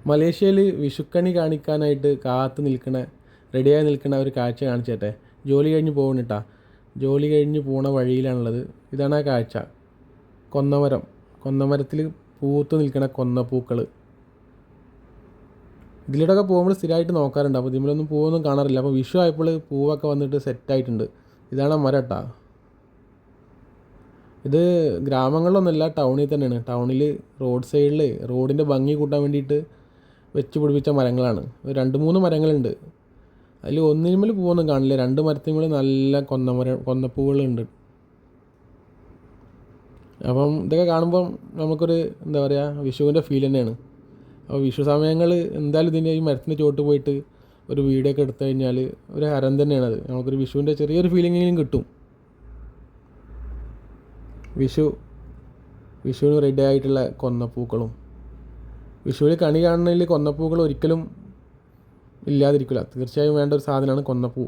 മലേഷ്യയിൽ വിഷുക്കണി കാണിക്കാനായിട്ട് കാത്തു നിൽക്കണ റെഡിയായി നിൽക്കുന്ന ഒരു കാഴ്ച കാണിച്ചേട്ടെ. ജോലി കഴിഞ്ഞ് പോകുന്നിട്ടാ, ജോലി കഴിഞ്ഞ് പോണ വഴിയിലാണുള്ളത്. ഇതാണ് ആ കാഴ്ച. കൊന്നമരം, കൊന്നമരത്തിൽ പൂത്ത് നിൽക്കണ കൊന്നപ്പൂക്കൾ. ഇതിലൂടെയൊക്കെ പോകുമ്പോൾ സ്ഥിരമായിട്ട് നോക്കാറുണ്ട്. അപ്പോൾ ഇതിലൊന്നും പൂവൊന്നും കാണാറില്ല. അപ്പോൾ വിഷു ആയപ്പോൾ പൂവൊക്കെ വന്നിട്ട് സെറ്റായിട്ടുണ്ട്. ഇതാണ് മരം കേട്ടോ. ഇത് ഗ്രാമങ്ങളിലൊന്നുമല്ല, ടൗണിൽ തന്നെയാണ്. ടൗണിൽ റോഡ് സൈഡിൽ റോഡിൻ്റെ ഭംഗി കൂട്ടാൻ വേണ്ടിയിട്ട് വെച്ച് പിടിപ്പിച്ച മരങ്ങളാണ്. 2-3 മരങ്ങളുണ്ട്. അതിൽ ഒന്നിനുമേൽ പൂവൊന്നും കാണില്ല. 2 മരത്തിന്മേൽ നല്ല കൊന്നപ്പൂവുകളുണ്ട്. അപ്പം ഇതൊക്കെ കാണുമ്പം നമുക്കൊരു എന്താ പറയുക, വിഷുവിൻ്റെ ഫീൽ തന്നെയാണ്. അപ്പോൾ വിഷു സമയങ്ങൾ എന്തായാലും ഇതിൻ്റെ ഈ മരത്തിൻ്റെ ചോട്ട് പോയിട്ട് ഒരു വീഡിയോ ഒക്കെ എടുത്തു കഴിഞ്ഞാൽ ഒരു ഹരം തന്നെയാണത്. നമുക്കൊരു വിഷുവിൻ്റെ ചെറിയൊരു ഫീലിംഗെങ്കിലും കിട്ടും. വിഷുവിന് റെഡി ആയിട്ടുള്ള കൊന്നപ്പൂക്കളും. വിഷുവിൽ കണി കാണുന്നതിൽ കൊന്നപ്പൂക്കൾ ഒരിക്കലും ഇല്ലാതിരിക്കില്ല. തീർച്ചയായും വേണ്ട ഒരു സാധനമാണ് കൊന്നപ്പൂ.